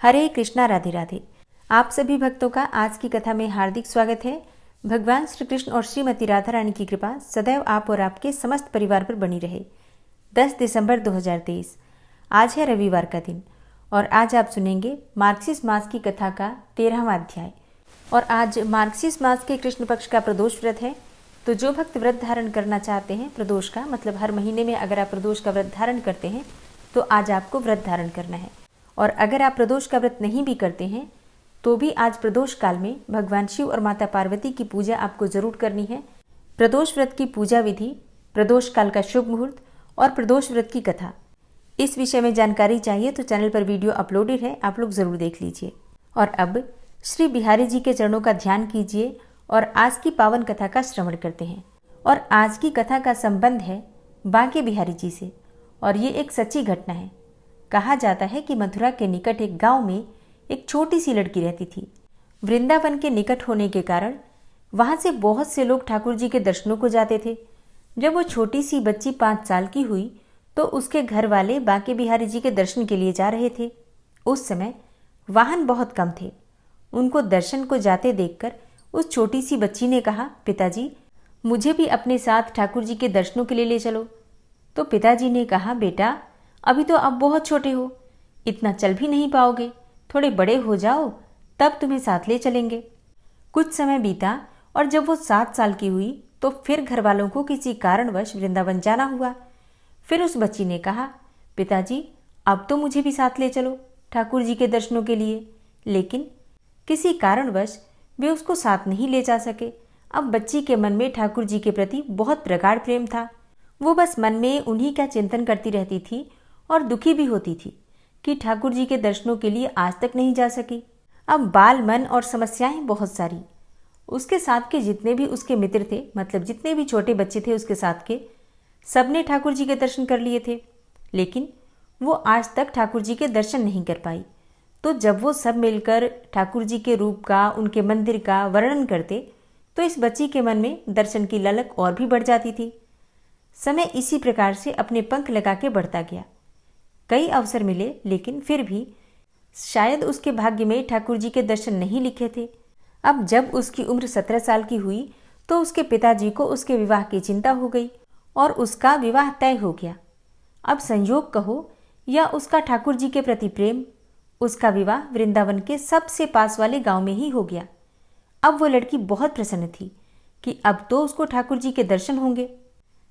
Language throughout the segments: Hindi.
हरे कृष्णा, राधे राधे। आप सभी भक्तों का आज की कथा में हार्दिक स्वागत है। भगवान श्री कृष्ण और श्रीमती राधा रानी की कृपा सदैव आप और आपके समस्त परिवार पर बनी रहे। 10 दिसंबर 2023 आज है रविवार का दिन और आज आप सुनेंगे मार्गशीर्ष मास की कथा का 13वां अध्याय। और आज मार्गशीर्ष मास के कृष्ण पक्ष का प्रदोष व्रत है। तो जो भक्त व्रत धारण करना चाहते हैं, प्रदोष का मतलब हर महीने में अगर आप प्रदोष का व्रत धारण करते हैं तो आज आपको व्रत धारण करना है। और अगर आप प्रदोष का व्रत नहीं भी करते हैं तो भी आज प्रदोष काल में भगवान शिव और माता पार्वती की पूजा आपको जरूर करनी है। प्रदोष व्रत की पूजा विधि, प्रदोष काल का शुभ मुहूर्त और प्रदोष व्रत की कथा, इस विषय में जानकारी चाहिए तो चैनल पर वीडियो अपलोडेड है, आप लोग जरूर देख लीजिए। और अब श्री बिहारी जी के चरणों का ध्यान कीजिए और आज की पावन कथा का श्रवण करते हैं। और आज की कथा का संबंध है बांके बिहारी जी से और ये एक सच्ची घटना है। कहा जाता है कि मथुरा के निकट एक गांव में एक छोटी सी लड़की रहती थी। वृंदावन के निकट होने के कारण वहां से बहुत से लोग ठाकुर जी के दर्शनों को जाते थे। जब वो छोटी सी बच्ची 5 साल की हुई तो उसके घर वाले बांके बिहारी जी के दर्शन के लिए जा रहे थे। उस समय वाहन बहुत कम थे। उनको दर्शन को जाते देखकर उस छोटी सी बच्ची ने कहा, पिताजी मुझे भी अपने साथ ठाकुर जी के दर्शनों के लिए ले चलो। तो पिताजी ने कहा, बेटा अभी तो आप बहुत छोटे हो, इतना चल भी नहीं पाओगे, थोड़े बड़े हो जाओ तब तुम्हें साथ ले चलेंगे। कुछ समय बीता और जब वो 7 साल की हुई तो फिर घर वालों को किसी कारणवश वृंदावन जाना हुआ। फिर उस बच्ची ने कहा, पिताजी अब तो मुझे भी साथ ले चलो ठाकुर जी के दर्शनों के लिए। लेकिन किसी कारणवश वे उसको साथ नहीं ले जा सके। अब बच्ची के मन में ठाकुर जी के प्रति बहुत प्रगाढ़ प्रेम था। वो बस मन में उन्हीं का चिंतन करती रहती थी और दुखी भी होती थी कि ठाकुर जी के दर्शनों के लिए आज तक नहीं जा सकी। अब बाल मन और समस्याएं बहुत सारी। उसके साथ के जितने भी उसके मित्र थे, मतलब जितने भी छोटे बच्चे थे उसके साथ के, सबने ठाकुर जी के दर्शन कर लिए थे, लेकिन वो आज तक ठाकुर जी के दर्शन नहीं कर पाई। तो जब वो सब मिलकर ठाकुर जी के रूप का, उनके मंदिर का वर्णन करते तो इस बच्ची के मन में दर्शन की ललक और भी बढ़ जाती थी। समय इसी प्रकार से अपने पंख लगा के बढ़ता गया। कई अवसर मिले लेकिन फिर भी शायद उसके भाग्य में ठाकुर जी के दर्शन नहीं लिखे थे। अब जब उसकी उम्र 17 साल की हुई तो उसके पिताजी को उसके विवाह की चिंता हो गई और उसका विवाह तय हो गया। अब संयोग कहो या उसका ठाकुर जी के प्रति प्रेम, उसका विवाह वृंदावन के सबसे पास वाले गांव में ही हो गया। अब वो लड़की बहुत प्रसन्न थी कि अब तो उसको ठाकुर जी के दर्शन होंगे।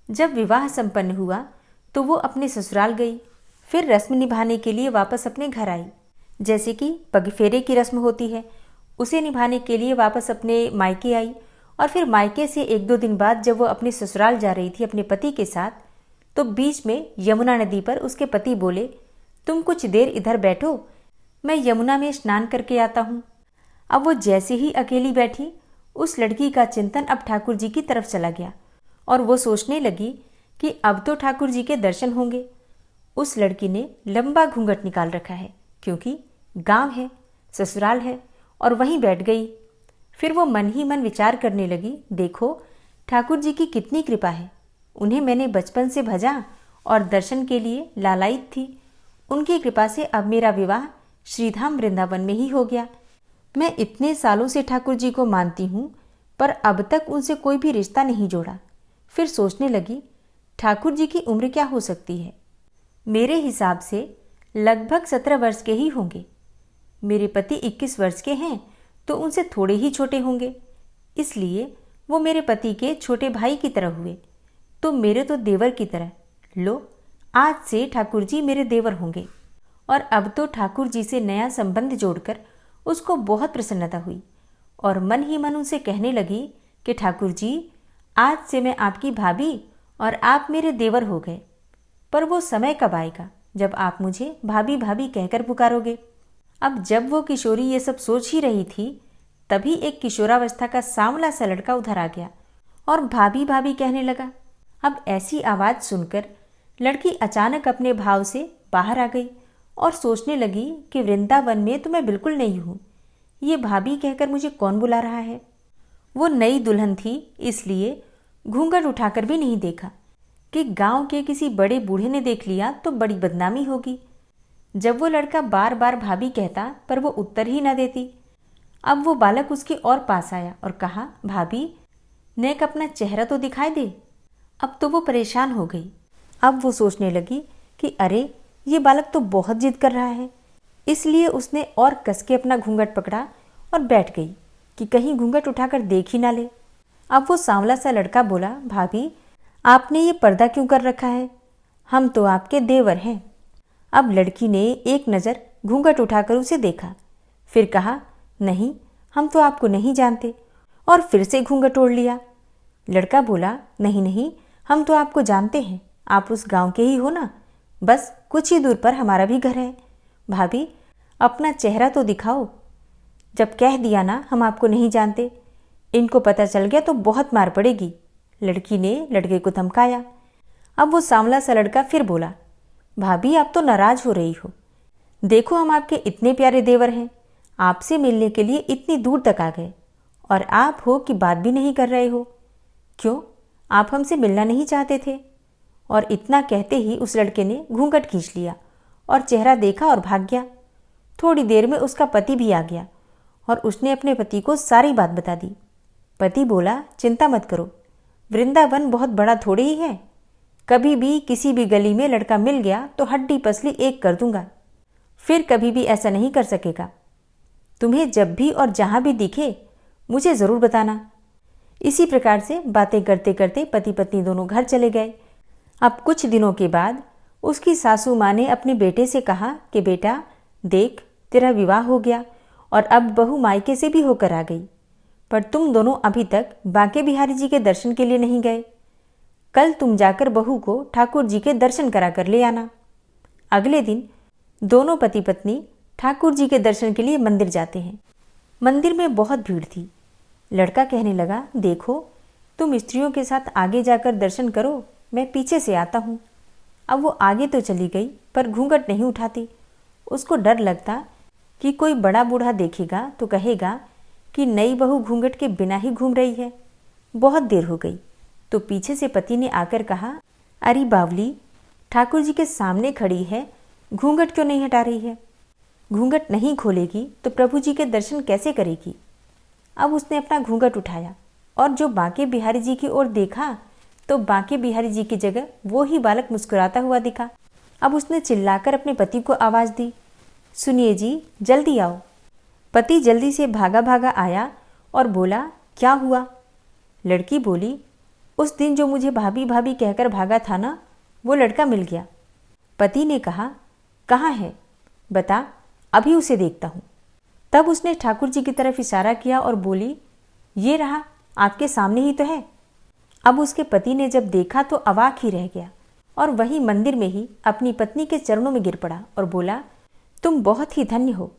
जब विवाह संपन्न हुआ तो वो अपने ससुराल गई, फिर रस्म निभाने के लिए वापस अपने घर आई। जैसे कि पगफेरे की रस्म होती है, उसे निभाने के लिए वापस अपने मायके आई। और फिर मायके से 1-2 दिन बाद जब वो अपने ससुराल जा रही थी अपने पति के साथ, तो बीच में यमुना नदी पर उसके पति बोले, तुम कुछ देर इधर बैठो, मैं यमुना में स्नान करके आता हूँ। अब वो जैसे ही अकेली बैठी, उस लड़की का चिंतन अब ठाकुर जी की तरफ चला गया और वो सोचने लगी कि अब तो ठाकुर जी के दर्शन होंगे। उस लड़की ने लंबा घूंघट निकाल रखा है क्योंकि गांव है, ससुराल है, और वहीं बैठ गई। फिर वो मन ही मन विचार करने लगी, देखो ठाकुर जी की कितनी कृपा है, उन्हें मैंने बचपन से भजा और दर्शन के लिए लालायित थी। उनकी कृपा से अब मेरा विवाह श्रीधाम वृंदावन में ही हो गया। मैं इतने सालों से ठाकुर जी को मानती हूँ पर अब तक उनसे कोई भी रिश्ता नहीं जोड़ा। फिर सोचने लगी, ठाकुर जी की उम्र क्या हो सकती है, मेरे हिसाब से लगभग 17 वर्ष के ही होंगे। मेरे पति 21 वर्ष के हैं तो उनसे थोड़े ही छोटे होंगे, इसलिए वो मेरे पति के छोटे भाई की तरह हुए, तो मेरे तो देवर की तरह। लो, आज से ठाकुर जी मेरे देवर होंगे। और अब तो ठाकुर जी से नया संबंध जोड़कर उसको बहुत प्रसन्नता हुई और मन ही मन उनसे कहने लगी कि ठाकुर जी आज से मैं आपकी भाभी और आप मेरे देवर हो गए। पर वो समय कब आएगा जब आप मुझे भाभी भाभी कहकर पुकारोगे। अब जब वो किशोरी ये सब सोच ही रही थी, तभी एक किशोरावस्था का सांवला सा लड़का उधर आ गया और भाभी भाभी कहने लगा। अब ऐसी आवाज़ सुनकर लड़की अचानक अपने भाव से बाहर आ गई और सोचने लगी कि वृंदावन में तो मैं बिल्कुल नहीं हूँ, ये भाभी कहकर मुझे कौन बुला रहा है। वो नई दुल्हन थी, इसलिए घूंघट उठाकर भी नहीं देखा कि गांव के किसी बड़े बूढ़े ने देख लिया तो बड़ी बदनामी होगी। जब वो लड़का बार बार भाभी कहता पर वो उत्तर ही न देती। अब वो बालक उसके और पास आया और कहा, भाभी नेक अपना चेहरा तो दिखाई दे। अब तो वो परेशान हो गई। अब वो सोचने लगी कि अरे ये बालक तो बहुत जिद कर रहा है, इसलिए उसने और कस के अपना घूंघट पकड़ा और बैठ गई कि कहीं घूंघट उठाकर देख ही ना ले। अब वो सांवला सा लड़का बोला, भाभी आपने ये पर्दा क्यों कर रखा है, हम तो आपके देवर हैं। अब लड़की ने एक नज़र घूंघट उठाकर उसे देखा, फिर कहा, नहीं हम तो आपको नहीं जानते, और फिर से घूंघट ओढ़ लिया। लड़का बोला, नहीं नहीं हम तो आपको जानते हैं, आप उस गांव के ही हो ना, बस कुछ ही दूर पर हमारा भी घर है। भाभी अपना चेहरा तो दिखाओ। जब कह दिया ना हम आपको नहीं जानते, इनको पता चल गया तो बहुत मार पड़ेगी। लड़की ने लड़के को धमकाया। अब वो सांवला सा लड़का फिर बोला, भाभी आप तो नाराज हो रही हो, देखो हम आपके इतने प्यारे देवर हैं, आपसे मिलने के लिए इतनी दूर तक आ गए और आप हो कि बात भी नहीं कर रहे हो। क्यों, आप हमसे मिलना नहीं चाहते थे? और इतना कहते ही उस लड़के ने घूंघट खींच लिया और चेहरा देखा और भाग गया। थोड़ी देर में उसका पति भी आ गया और उसने अपने पति को सारी बात बता दी। पति बोला, चिंता मत करो, वृंदावन बहुत बड़ा थोड़ी ही है, कभी भी किसी भी गली में लड़का मिल गया तो हड्डी पसली एक कर दूंगा, फिर कभी भी ऐसा नहीं कर सकेगा। तुम्हें जब भी और जहां भी दिखे मुझे ज़रूर बताना। इसी प्रकार से बातें करते करते पति पत्नी दोनों घर चले गए। अब कुछ दिनों के बाद उसकी सासू माँ ने अपने बेटे से कहा कि बेटा देख, तेरा विवाह हो गया और अब बहू मायके से भी होकर आ गई, पर तुम दोनों अभी तक बांके बिहारी जी के दर्शन के लिए नहीं गए। कल तुम जाकर बहू को ठाकुर जी के दर्शन करा कर ले आना। अगले दिन दोनों पति पत्नी ठाकुर जी के दर्शन के लिए मंदिर जाते हैं। मंदिर में बहुत भीड़ थी। लड़का कहने लगा, देखो तुम स्त्रियों के साथ आगे जाकर दर्शन करो, मैं पीछे से आता हूँ। अब वो आगे तो चली गई पर घूंघट नहीं उठाती। उसको डर लगता कि कोई बड़ा बूढ़ा देखेगा तो कहेगा कि नई बहू घूंघट के बिना ही घूम रही है। बहुत देर हो गई तो पीछे से पति ने आकर कहा, अरे बावली, ठाकुर जी के सामने खड़ी है, घूंघट क्यों नहीं हटा रही है? घूंघट नहीं खोलेगी तो प्रभु जी के दर्शन कैसे करेगी? अब उसने अपना घूंघट उठाया और जो बांके बिहारी जी की ओर देखा तो बांके बिहारी जी की जगह वो ही बालक मुस्कुराता हुआ दिखा। अब उसने चिल्लाकर अपने पति को आवाज़ दी, सुनिए जी, जल्दी आओ। पति जल्दी से भागा भागा आया और बोला, क्या हुआ? लड़की बोली, उस दिन जो मुझे भाभी भाभी कहकर भागा था ना, वो लड़का मिल गया। पति ने कहा, कहाँ है, बता, अभी उसे देखता हूँ। तब उसने ठाकुर जी की तरफ इशारा किया और बोली, ये रहा, आपके सामने ही तो है। अब उसके पति ने जब देखा तो अवाक ही रह गया और वहीं मंदिर में ही अपनी पत्नी के चरणों में गिर पड़ा और बोला, तुम बहुत ही धन्य हो,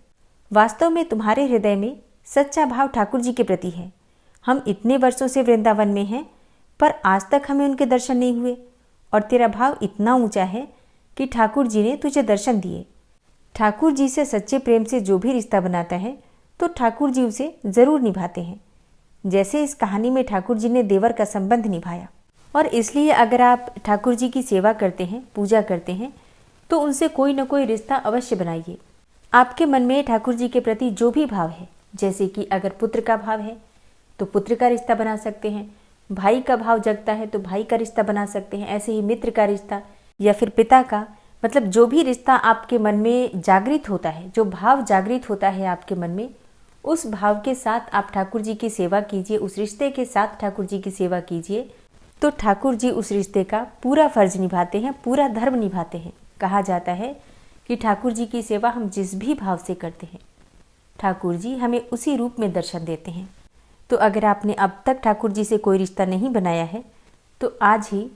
वास्तव में तुम्हारे हृदय में सच्चा भाव ठाकुर जी के प्रति है। हम इतने वर्षों से वृंदावन में हैं पर आज तक हमें उनके दर्शन नहीं हुए, और तेरा भाव इतना ऊंचा है कि ठाकुर जी ने तुझे दर्शन दिए। ठाकुर जी से सच्चे प्रेम से जो भी रिश्ता बनाता है तो ठाकुर जी उसे ज़रूर निभाते हैं, जैसे इस कहानी में ठाकुर जी ने देवर का संबंध निभाया। और इसलिए अगर आप ठाकुर जी की सेवा करते हैं, पूजा करते हैं, तो उनसे कोई न कोई रिश्ता अवश्य बनाइए। आपके मन में ठाकुर जी के प्रति जो भी भाव है, जैसे कि अगर पुत्र का भाव है तो पुत्र का रिश्ता बना सकते हैं, भाई का भाव जगता है तो भाई का रिश्ता बना सकते हैं, ऐसे ही मित्र का रिश्ता या फिर पिता का, मतलब जो भी रिश्ता आपके मन में जागृत होता है, जो भाव जागृत होता है आपके मन में, उस भाव के साथ आप ठाकुर जी की सेवा कीजिए, उस रिश्ते के साथ ठाकुर जी की सेवा कीजिए, तो ठाकुर जी उस रिश्ते का पूरा फर्ज निभाते हैं, पूरा धर्म निभाते हैं। कहा जाता है कि ठाकुर जी की सेवा हम जिस भी भाव से करते हैं, ठाकुर जी हमें उसी रूप में दर्शन देते हैं। तो अगर आपने अब तक ठाकुर जी से कोई रिश्ता नहीं बनाया है तो आज ही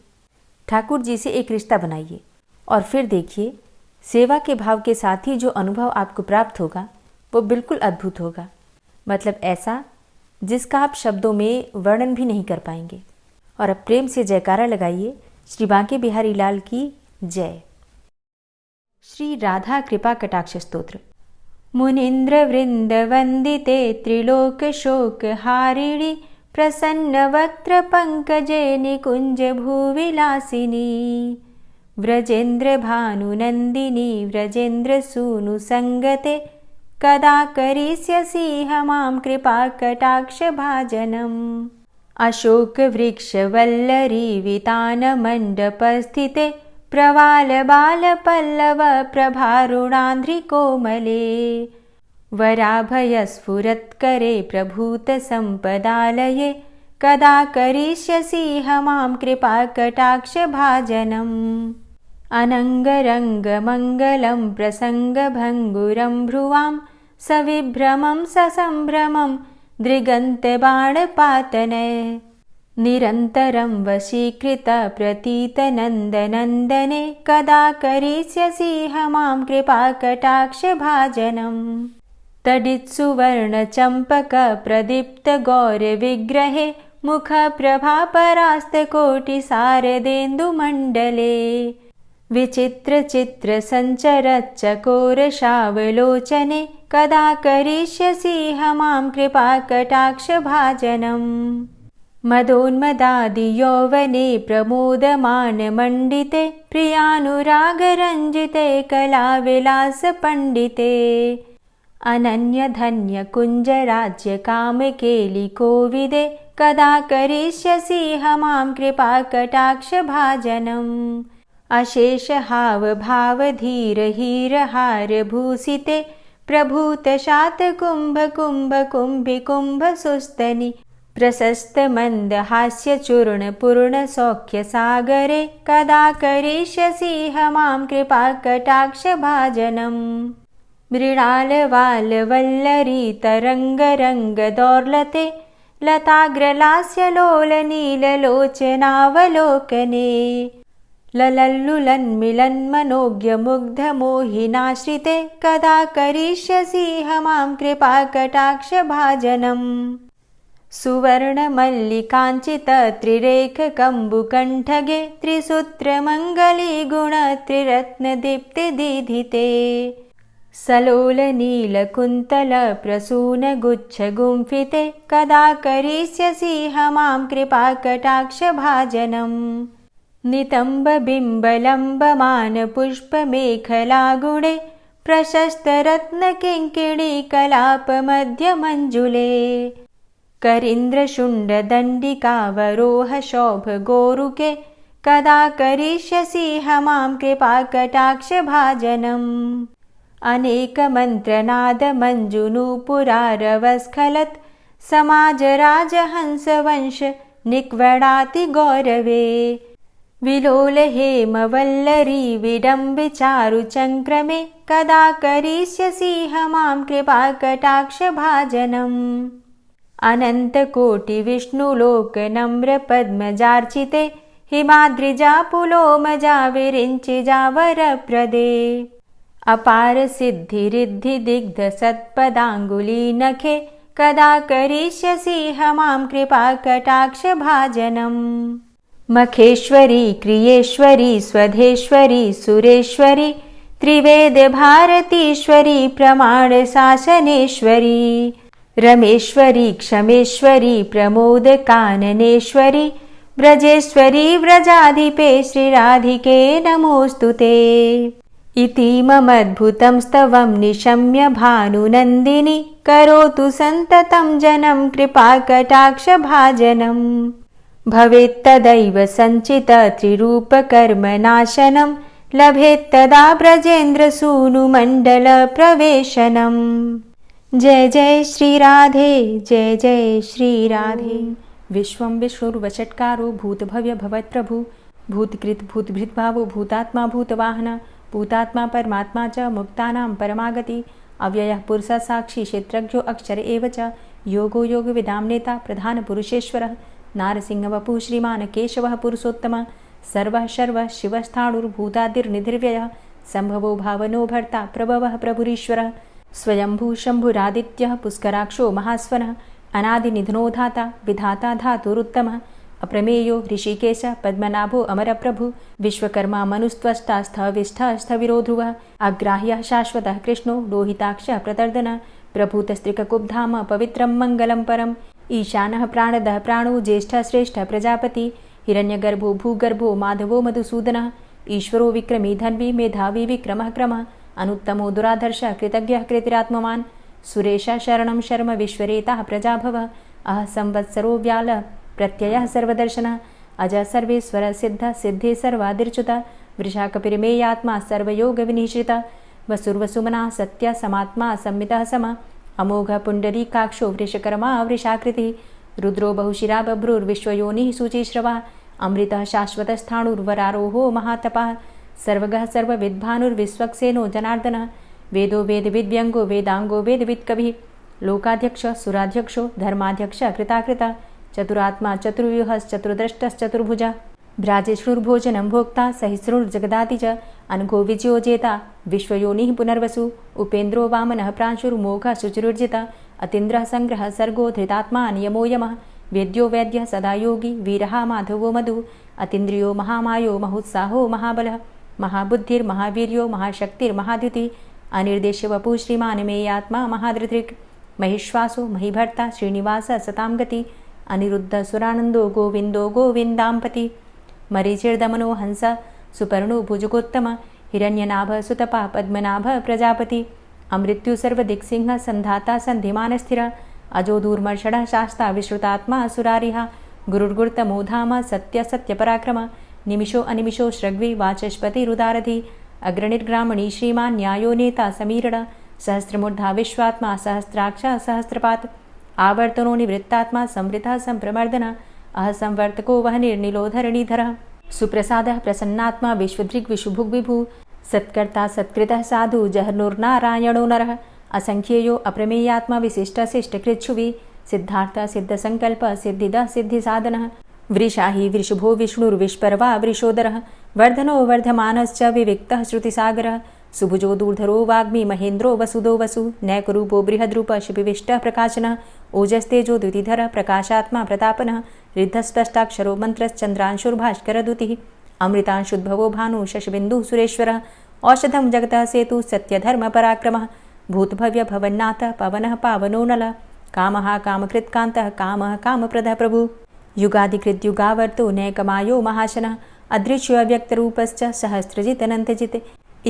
ठाकुर जी से एक रिश्ता बनाइए और फिर देखिए सेवा के भाव के साथ ही जो अनुभव आपको प्राप्त होगा वो बिल्कुल अद्भुत होगा, मतलब ऐसा जिसका आप शब्दों में वर्णन भी नहीं कर पाएंगे। और अब प्रेम से जयकारा लगाइए श्री बांके बिहारी लाल की जय। श्री राधा कृपा कटाक्ष स्तोत्र। मुनीन्द्र वृंद वंदिते त्रिलोक शोक हारिणी प्रसन्न वक्त्र पंकजे निकुंज भूविलासिनी व्रजेन्द्रभानुनन्दिनी व्रजेन्द्रसूनुसङ्गते कदा करिष्यसि मां कृपाकटाक्षभाजनम्। अशोकवृक्षवल्लरी वितानमण्डपस्थिते प्रवालबालपल्लव प्रभारुणान्ध्रिकोमले वराभयस्फुरत्करे प्रभूतसम्पदालये कदा करिष्यसि मां कृपाकटाक्षभाजनम्। अनङ्गरङ्गमङ्गलं प्रसङ्गभङ्गुरं भ्रुवां सविभ्रमं ससम्भ्रमं दृगन्तबाणपातने निरन्तरं वशीकृतप्रतीतनन्दनन्दने कदा करिष्यसि मां कृपाकटाक्षभाजनम्। तडित्सुवर्णचम्पकप्रदीप्तगौरविग्रहे मुखप्रभापरास्तकोटिसारदेन्दुमण्डले विचित्रचित्रसञ्चरच्चकोरशावलोचने कदा करिष्यसि मां कृपाकटाक्षभाजनम्। मदोन्मदादियौवने प्रमोदमानमण्डिते प्रियानुरागरञ्जिते कलाविलासपण्डिते अनन्यधन्यकुञ्जराज्यकामकेलिकोविदे कदा करिष्यसि मां कृपाकटाक्षभाजनम्। अशेषहावभावधीरहीरहारभूषिते प्रभूतशातकुम्भकुम्भकुम्भिकुम्भसुस्तनि प्रशस्तमन्दहास्यचूर्णपूर्णसौख्यसागरे कदा करिष्यसि मां कृपाकटाक्षभाजनम्। मृणालवालवल्लरी तरङ्गरङ्गदौर्लते लताग्रलास्यलोलनीललोचनावलोकने ललल्लुलन्मिलन्मनोज्ञमुग्धमोहिनाश्रिते कदा करिष्यसि मां कृपाकटाक्षभाजनम्। सुवर्णमल्लिकाञ्चितत्रिरेखकम्बुकण्ठगे त्रिसूत्रमङ्गलीगुणत्रिरत्नदीप्तिदीधिते सलोलनीलकुन्तलप्रसूनगुच्छगुम्फिते कदा करिष्यसि मां कृपाकटाक्षभाजनम्। नितम्बबिम्बलम्बमानपुष्पमेखलागुणे प्रशस्तरत्नकिङ्किणीकलापमध्यमञ्जुले करीन्द्रशुण्डदण्डिकावरोहशोभगोरुके कदा करिष्यसि मां कृपाकटाक्षभाजनम्। अनेकमन्त्रनादमञ्जुनूपुरारवस्खलत् समाजराजहंसवंश निक्वडातिगौरवे विलोलहेमवल्लरी विडम्बिचारुचङ्क्रमे कदा करिष्यसि मां कृपाकटाक्षभाजनम्। अनन्तकोटिविष्णुलोकनम्रपद्मजार्चिते हिमाद्रिजापुलोमजाविरिञ्चिजावरप्रदे अपारसिद्धिरिद्धिदिग्धसत्पदाङ्गुलीनखे कदा करिष्यसि मां कृपाकटाक्षभाजनम्। मखेश्वरी क्रियेश्वरी स्वधेश्वरी सुरेश्वरी त्रिवेदभारतीश्वरी प्रमाणशासनेश्वरी रमेश्वरी क्षमेश्वरी प्रमोदकाननेश्वरी व्रजेश्वरी व्रजाधिपे श्रीराधिके नमोऽस्तुते। इतीममद्भुतं स्तवं निशम्य भानुनन्दिनी करोतु सन्ततं जनं कृपाकटाक्षभाजनम्। भवेत्तदैव सञ्चितत्रिरूपकर्मनाशनं लभेत्तदा ब्रजेन्द्रसूनुमण्डलप्रवेशनम्। जय जय श्री राधे, जय जय श्री राधे। विश्वं विष्णुर्वषट्कारो भूतभव्य भवत्प्रभु भूतकृत भूतभृद्भावो भूतात्मा भूतवाहन भूतात्मा परमात्मा च मुक्तानां परमागति अव्ययः पुरुषः साक्षी क्षेत्रज्ञो अक्षर एव च योगो योगविदां नेता प्रधानपुरुषेश्वरः नारसिंहवपुः श्रीमान् केशवः पुरुषोत्तमः सर्वः शर्वः शिवस्थाणुर्भूतादिर्निधिर्व्ययः सम्भवो भावनो भर्ता प्रभवः प्रभुरीश्वरः स्वयंभू शम्भुरादित्यः पुष्कराक्षो महास्वनः अनादिनिधनो धाता विधाता धातुरुत्तमः अप्रमेयो ऋषिकेश पद्मनाभो अमरप्रभु विश्वकर्मा मनुस्त्वष्टा स्थविष्ठः स्थविरो ध्रुवः अग्राह्यः शाश्वतः कृष्णो लोहिताक्षः प्रतर्दनः प्रभूतस्त्रिककुब्धाम पवित्रं मङ्गलं परम् ईशानः प्राणदः प्राणो ज्येष्ठः श्रेष्ठः प्रजापति हिरण्यगर्भो भूगर्भो माधवो मधुसूदनः ईश्वरो विक्रमी धन्वी मेधावी विक्रमः क्रमः अनुत्तमो दुराधर्ष कृतज्ञः कृतिरात्मवान् सुरेश शरणं शर्म विश्वरेताः प्रजाभव अह संवत्सरो व्याल प्रत्ययः सर्वदर्शनः अज सर्वेश्वर सिद्ध सिद्धे सर्वादिर्च्युत वृषाकपिर्मेयात्मा सर्वयोग विनिश्चित वसुर्वसुमना सत्य समात्मा संमितः सम अमोघ पुण्डरीकाक्षो वृषकर्मा वृषाकृतिः रुद्रो बहुशिरा बभ्रुर्विश्वयोनिः शुचिश्रवा अमृतः शाश्वतस्थाणुर्वरारोहो महातपः सर्वगः सर्वविद्भानुर्विश्वक्सेनो जनार्दनः वेदो वेदविद्व्यङ्गो वेदाङ्गो वेदवित्कविः लोकाध्यक्ष सुराध्यक्षो धर्माध्यक्ष कृताकृता चतुरात्मा चतुर्व्यूहश्चतुर्द्रष्टश्चतुर्भुजा भ्राजिष्णुर्भोजनं भोक्ता सहिष्णुर्जगदाति च अनघो विजयोजेता विश्वयोनिः पुनर्वसु उपेन्द्रो वामनः प्रांशुर्मोघः शुचिरुर्जिता अतीन्द्रः संग्रहः सर्गो धृतात्मा नियमो यमः वेद्यो वैद्यः सदा योगी वीरः माधवो मधु अतीन्द्रियो महामायो महोत्साहो महाबलः महाबुद्धिर्महावीर्यो महाशक्तिर्महाद्युतिः अनिर्देश्य वपुः श्रीमान् मेयात्मा महाधृतिर् महिश्वासो महीभर्ता श्रीनिवास सतां गति अनिरुद्ध सुरानन्दो गोविन्दो गोविन्दाम्पति मरीचिर्दमनो हंस सुपर्णो भुजगोत्तम हिरण्यनाभ सुतपा पद्मनाभ प्रजापति अमृत्यु सर्वदिक्सिंह संधाता सन्धिमानस्थिर अजो दूर्मर्षणः शास्ता विश्रुतात्मा सुरारिः गुरुर्गुर्तमो धाम सत्य सत्यपराक्रम निमिषो अनिमिषो श्रग्वी वाचस्पतिरुदारधि अग्रणिर्ग्रामणी श्रीमान् न्यायो नेता समीरण सहस्रमूर्धा विश्वात्मा सहस्राक्ष सहस्रपात् आवर्तनो निवृत्तात्मा संवृतः सम्प्रमर्दन अह संवर्तको वहनिर्निलोधरणीधरः सुप्रसादः प्रसन्नात्मा विश्वदृग् विशुभुग् विभु सत्कर्ता सत्कृतः साधु जहर्नुर्नारायणो नरः असंख्येयो अप्रमेयात्मा विशिष्टशिष्टकृच्छुवि सिद्धार्थ सिद्धसंकल्प सिद्धिदः सिद्धिसाधनः वृषाहि वृषभो विष्णुर्विष्पर्वा वृषोदरः वर्धनो वर्धमानश्च विविक्तः श्रुतिसागरः सुभुजो दूर्धरो वाग्मी महेन्द्रो वसुदो वसु नैकरूपो बृहद्रूप शिपिविष्टः प्रकाशनः ओजस्तेजो द्युतिधर प्रकाशात्मा प्रतापनः रिद्धस्पष्टाक्षरो मन्त्रश्चन्द्रांशुर्भास्करद्युतिः अमृतांशुद्भवो भानु शशबिन्दुः सुरेश्वरः औषधं जगतः सेतु सत्यधर्मपराक्रमः भूतभव्य भवन्नाथ पवनः पावनो नलः कामः कामकृत्कान्तः कामः कामप्रदः प्रभु युगादिकृद्युगावर्तो नैकमायो महाशनः अदृश्यो अव्यक्तरूपश्च सहस्रजितनन्तजित्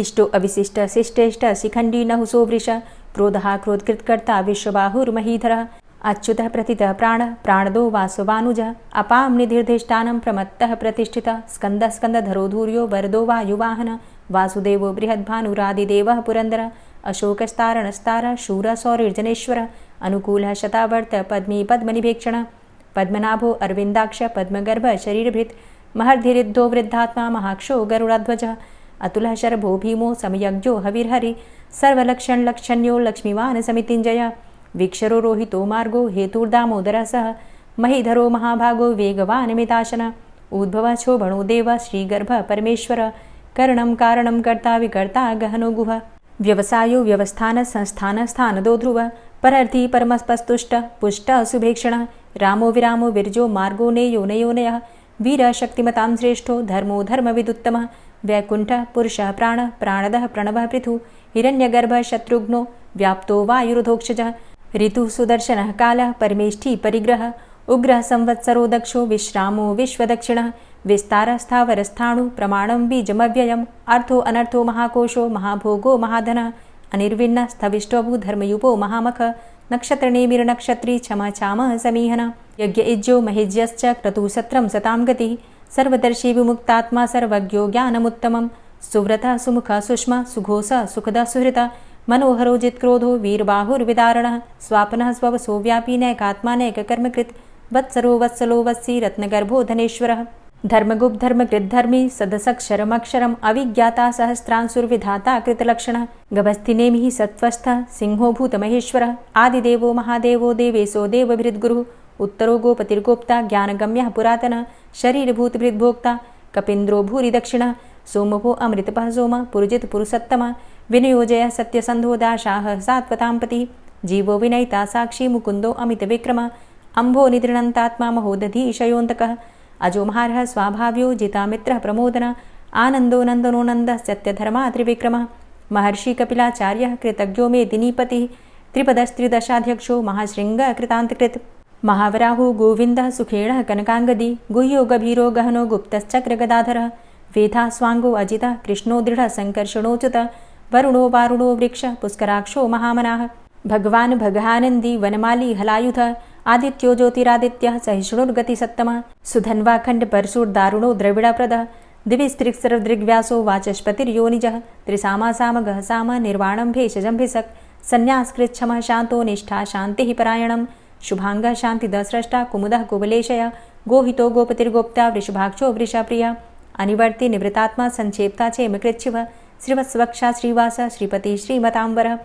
इष्टो अविशिष्ट शिष्टेष्ट शिखण्डी नहुसो वृष क्रोधः क्रोधकृत्कर्ता विश्वबाहुर्महीधरः अच्युतः प्रतितः प्राणः प्राणदो वासवानुजः अपां निधिर्धिष्ठानं प्रमत्तः प्रतिष्ठितः स्कन्दः स्कन्दधरो धूर्यो वरदो वायुवाहनः वासुदेवो बृहद्भानुरादिदेवः पुरन्दरः अशोकस्तारणस्तारः शूरः सौरिर्जनेश्वरः अनुकूलः शतावर्त पद्मी पद्मनिभेक्षणः पद्मनाभो अरविन्दाक्ष पद्मगर्भ शरीरभृत् महर्धिरिद्धो वृद्धात्मा महाक्षो गरुडाध्वजः अतुलः शरभो भीमो समयज्ञो हविर्हरि सर्वलक्षणलक्षण्यो लक्ष्मीवान् समितिञ्जयः वीक्षरो रोहितो मार्गो हेतुर्दामोदरः सह महीधरो महाभागो वेगवान् मिताशनः उद्भवः क्षोभणो देवः श्रीगर्भः परमेश्वरः करणं कारणं कर्ता विकर्ता गहनो गुहः व्यवसायो व्यवस्थान संस्थान स्थानदो ध्रुवः परर्थी परमस्पस्तुष्टः पुष्टः सुभेक्षणः रामो विरामो विरजो मार्गो नेयो नयोनयः वीरः शक्तिमतां श्रेष्ठो धर्मो धर्मविदुत्तमः वैकुण्ठः पुरुषः प्राणः प्राणदः प्रणवः पृथुः हिरण्यगर्भः शत्रुघ्नो व्याप्तो वायुरुधोक्षजः ऋतुः सुदर्शनः कालः परमेष्ठी परिग्रहः उग्रः संवत्सरो दक्षो विश्रामो विश्वदक्षिणः विस्तारः स्थावरस्थाणु प्रमाणं बीजमव्ययम् अर्थो अनर्थो महाकोशो महाभोगो महाधनः अनिर्विण्णः स्थविष्टोभू धर्मयुपो महामख नक्षत्रनेमिर्नक्षत्री क्षमा क्षामः समीहनः यज्ञ इज्यो महेज्यश्च क्रतुसत्रं सतां गतिः सर्वदर्शी विमुक्तात्मा सर्वज्ञो ज्ञानमुत्तमं सुव्रतः सुमुखः सुष्मा सुघोषः सुखदः सुहृतः मनोहरो जित्क्रोधो वीरबाहुर्विदारणः स्वापनः स्ववसो व्यापी नैकात्मा नैककर्मकृत् वत्सरो वत्सलो वत्सी रत्नगर्भो धनेश्वरः धर्मगुप्त धर्मकृद्धर्मी सदसक्षरमक्षरम् अविज्ञाता सहस्रांशुर्विधाता कृतलक्षणः गभस्तिनेमिः सत्त्वस्थः सिंहो भूतमहेश्वरः आदिदेवो महादेवो देवेशो देवभृद्गुरुः उत्तरो गोपतिर्गोप्ता ज्ञानगम्यः पुरातनः शरीरभूतभृद्भोक्ता कपीन्द्रो भूरि दक्षिणः सोमभो अमृतपः सोमः पुरुजित पुरुषोत्तमः विनयोजयः सत्यसन्धो दाशाः सात्वताम्पतिः जीवो विनयिता साक्षी मुकुन्दो अमितविक्रमः अम्भो निद्रणन्तात्मा महोदधीशयोऽन्तकः अजोमहारः स्वाभाव्यो जितामित्रः प्रमोदनः आनन्दो नन्दनो नन्दः सत्यधर्मा त्रिविक्रमः महर्षि कपिलाचार्यः कृतज्ञो मेदिनीपतिः त्रिपदस्त्रिदशाध्यक्षो महाशृङ्गः कृतान्तकृत् महावराहो गोविन्दः सुखेणः कनकाङ्गदी गुह्यो गभीरो गहनो गुप्तश्चक्रगदाधरः वेधा स्वांगो अजितः कृष्णो दृढ़ संकर्षणोच्युत वरुणो वारुणो वृक्ष पुष्कराक्षो महामनाः भगवान् भगानंदी वनमाली हलायुध आदित्यो ज्योतिरादित्यः सहिष्णुर्गति सत्तमः सुधन्वा खंड परशुर्दारुणो द्रविड़प्रदः दिविस्त्रिक्सर्वदृग्व्यासो वाचस्पतिर्योनिजः त्रिसामा सामगः साम निर्वाणं भेषजं संन्यासकृच्छमः शांतो निष्ठा शांतिः परायणं शुभांगः शांतिदः स्रष्टा कुमुदः कुवलेशय गोहितो गोपतिर्गोप्ता वृषभाक्षो वृषप्रिय अनिवर्ति निवृतात्मा संक्षेप्ता चेमकृच्छिव श्रीवत्स्वक्षा श्रीवास श्रीपति श्रीमतांबर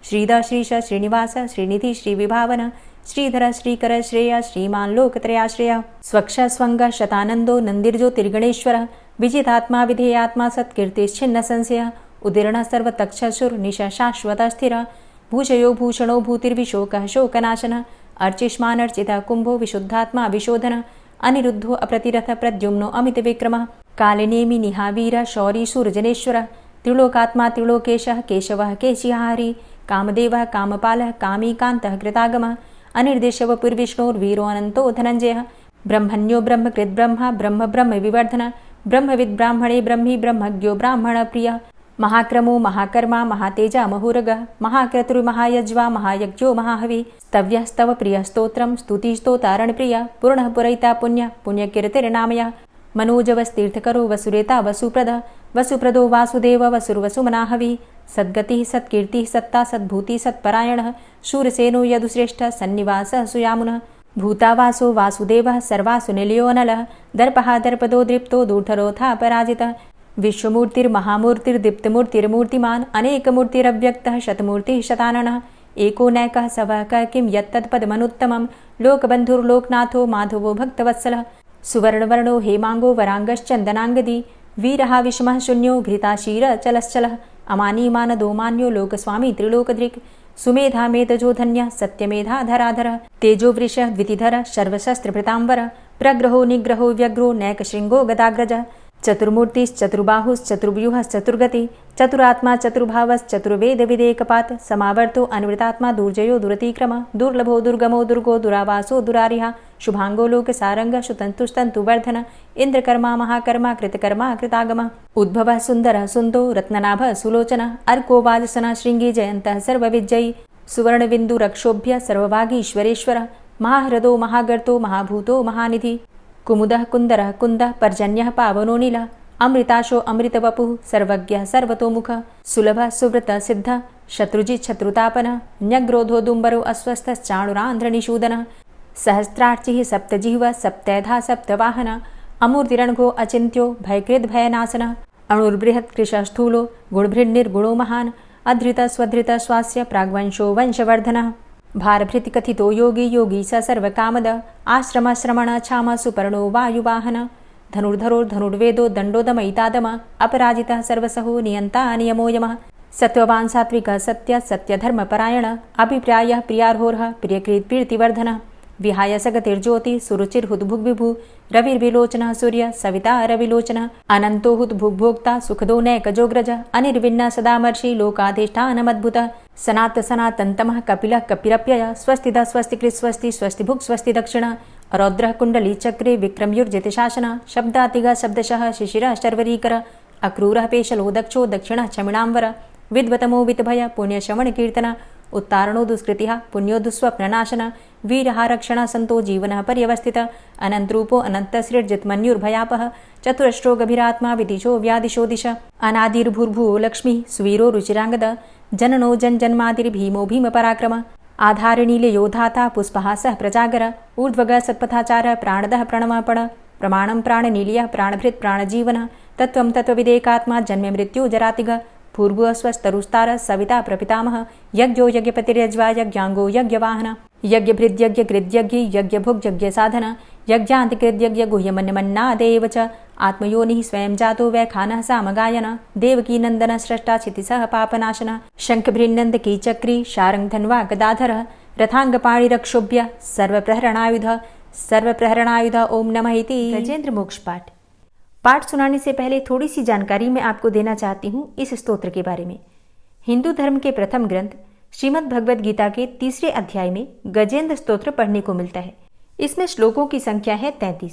श्रीद श्रीश श्रीनिवास श्रीनिधि श्रीविभावन श्रीधर श्रीकर श्रेय श्रीमान लोकत्रयाश्रय स्वक्ष स्वंग शतानंदो नंदिर्ज्योतिर्गणेश्वर विजितात्मा विधेयात्मा सत्कीर्तिश्छिन्न संशय उदीर्ण सर्वतक्षसुर निश शाश्वत स्थिर भूषयो भूषणो भूतिर्विशोकः शोकनाशन अर्चिष्मानर्चित कुंभो विशुद्धात्मा विशोधन अनिरुद्धो अप्रतिरथ प्रद्युम्नो अमित विक्रमः कालिनेमि निहावीर शौरी सूर्जनेश्वर त्रिलोकात्मा त्रिलोकेशः केशवः केशिहारी कामदेवः कामपालः कामीकान्तः कृतागमः अनिर्देशव पुर्विष्णोर्वीरो अनंतो धनंजयः ब्रह्मण्यो ब्रह्मकृद्ब्रह्मा ब्रह्म ब्रह्म विवर्धन ब्रह्मविद् ब्राह्मणे ब्रह्मी ब्रह्मज्ञो ब्राह्मण प्रिय महाक्रमो महाकर्मा महातेजा महुरगः महाक्रतुर्महायज्वा महायज्ञो महाहवि स्तव्यः स्तव प्रिय स्तोत्रं स्तुतिस्तोतारण प्रिय पूर्णः पुरैता पुण्य पुण्यकीर्तिर्नामयः मनोजवस्तीर्थकरो वसुरेता वसुप्रद वसुप्रदो वासुदेव वसुर्वसुमनाहवि सद्गतिः सत्कीर्तिः सत्ता सद्भूति सत्परायणः शूरसेनो यदुश्रेष्ठः सन्निवासः सुयामुनः भूतावासो वासुदेवः सर्वासु निलयोनलः दर्पः दर्पदो दृप्तो दूर्धरोथा पराजितः विश्वमूर्तिर्महामूर्तिर्दीप्तमूर्तिर्मूर्तिमान् अनेकमूर्तिरव्यक्तः शतमूर्तिः शताननः एको नैकः सवः क किं यत्तत्पदमनुत्तमं लोकबन्धुर्लोकनाथो माधवो भक्तवत्सलः सुवर्णवर्णो हेमांगो वरांगश्चन्दनांगदी वीरः विषमः शून्यो घृताशीर चलश्चलः अमानीमानदो मान्यो लोकस्वामी त्रिलोकदृक् सुमेधा मेधजो धन्यः सत्यमेधा धराधर तेजो वृषः द्वितिधर सर्वशस्त्रभृतांबर प्रग्रहो निग्रहो व्यग्रो नैकशृंगो गदाग्रज चतुर्मूर्तिश्चतुर्बाहुश्चतुर्व्यूहश्चतुर्गति चतुरात्मा चतुर्भावश्चतुर्वेद विदेकपात समावर्तो अनिवृतात्मा दुर्जयो दुरतिक्रम दुर्लभो दुर्गमो दुर्गो दुरावासो दुरारिहा शुभांगो लोक सारंग सुतंतुस्तंतु वर्धन इंद्रकर्मा महाकर्मा कृतकर्मा कृतागम उद्भव सुंदर सुंदो रत्ननाभ सुलोचन अर्को वाजसन श्रृंगी जयंत सर्वविजयी सुवर्णबिंदु रक्षोभ्य सर्वभागीश्वरेश्वर महाहृदो महागर्तो महाभूतो महानिधि कुमुदः कुंदरः कुंदः पर्जन्यः पावनो नीलः अमृताशो अमृतवपुः सर्वज्ञः सर्वतोमुखः सुलभः सुव्रतः सिद्धः शत्रुजित् शत्रुतापनः न्यग्रोधो दुम्बरो अस्वस्थश्चाणुरान्ध्रनिषूदनः सहस्रार्चिः सप्तजिह्वः सप्तैधा सप्तवाहनः अमूर्तिरणघो अचिन्त्यो भयकृद्भयनाशनः अणुर्बृहत् कृशस्थूलो गुणभृन्निर्गुणो महान् अधृतः स्वधृतः स्वास्य प्राग्वंशो वंशवर्धनः भारभृति कथितो योगी योगी स सर्वकामद आश्रम श्रमण छाम सुपर्णो वायुवाहन धनुर्धरोर्धनुर्वेदो दंडोदमयितादम अपराजितः सर्वसहो नियंता नियमो यमः सत्ववान् सात्विकः सत्य सत्यधर्मपरायण अभिप्रायः प्रियार्होर्ह प्रियकृत् प्रीतिवर्धनः विहाय सगतिर्ज्योति सुरुचिर्हुद्भुग्विभु रविर्विलोचनः सूर्य सविता रविलोचनः अनंतो हुद्भुग्भोक्ता सुखदो नैकजोग्रज अनिर्विण्ण सदामर्षि लोकाधिष्ठानमद्भुत सनात सनातन्तमः कपिलः कपिरप्यय स्वस्तिदा स्वस्तिकृत् स्वस्ति स्वस्तिभुक् स्वस्ति दक्षिण रौद्रः कुण्डली चक्रे विक्रम्युर्जितशासन शब्दातिग शब्दशः शिशिरः शर्वरीकर अक्रूरः पेशलो दक्षो दक्षिणः क्षमिणाम्बर विद्वतमो वितभय पुण्यश्रवण कीर्तन उत्तारणो दुष्कृतिः पुण्यो दुःस्वप्ननाशन वीरः रक्षण संतो जीवनः पर्यवस्थित अनंतरूपो अनन्तसृर्जितमन्युर्भयापः चतुरष्ट्रो गभीरात्मा विदिशो व्यादिशो दिश अनादिर्भूर्भुवो लक्ष्मी सुवीरो रुचिरांगद जननो जन्मादिर्भीमो भीम पराक्रम आधारनीले योधाता पुष्पहासः प्रजागर ऊर्ध्वग सत्पथाचार प्राणदः प्रणमापण प्रमाणं प्राणनीलियः प्राणभृत् प्राणजीवन तत्त्वं तत्त्वविदेकात्मा जन्म मृत्यु जरातिग पूर्व स्वस्तरुस्तार सविता प्रपितामह यज्ञो यज्ञपतिर्यज्वा यज्ञांगो यज्ञवाहन यज्ञभृद्यज्ञ कृद्यज्ञ यज्ञभुग् यज्ञ साधन यज्ञान्तिकृद्यज्ञ गुह्यमन्यमन्नादेव च आत्मयोनिः स्वयं जातो वैखानः सामगायन देवकी नंदन स्रष्टा क्षितिसः पापनाशन शंखभृन्नंद कीचक्री शारंगधन्वा गदाधर रथांगपाणिरक्षोभ्य सर्वप्रहरणायुध ओम नमः इति। गजेंद्र मोक्ष पाठ। पाठ सुनाने से पहले थोड़ी सी जानकारी मैं आपको देना चाहती हूँ इस स्तोत्र के बारे में। हिंदू धर्म के प्रथम ग्रंथ श्रीमद् भगवद गीता के 3 अध्याय में गजेंद्र स्तोत्र पढ़ने को मिलता है। इसमें श्लोकों की संख्या है 33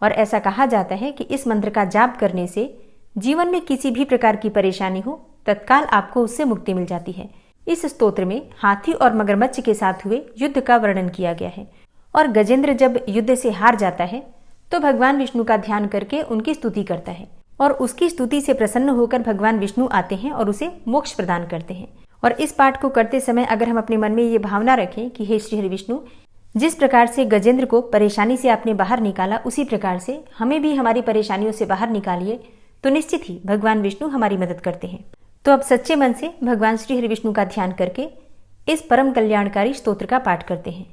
और ऐसा कहा जाता है कि इस मंत्र का जाप करने से जीवन में किसी भी प्रकार की परेशानी हो, तत्काल आपको उससे मुक्ति मिल जाती है। इस स्तोत्र में हाथी और मगरमच्छ के साथ हुए युद्ध का वर्णन किया गया है और गजेंद्र जब युद्ध से हार जाता है तो भगवान विष्णु का ध्यान करके उनकी स्तुति करता है और उसकी स्तुति से प्रसन्न होकर भगवान विष्णु आते हैं और उसे मोक्ष प्रदान करते हैं। और इस पाठ को करते समय अगर हम अपने मन में ये भावना रखें कि हे श्री हरि विष्णु, जिस प्रकार से गजेंद्र को परेशानी से आपने बाहर निकाला, उसी प्रकार से हमें भी हमारी परेशानियों से बाहर निकालिए, तो निश्चित ही भगवान विष्णु हमारी मदद करते हैं। तो अब सच्चे मन से भगवान श्री हरि विष्णु का ध्यान करके इस परम कल्याणकारी स्तोत्र का पाठ करते हैं।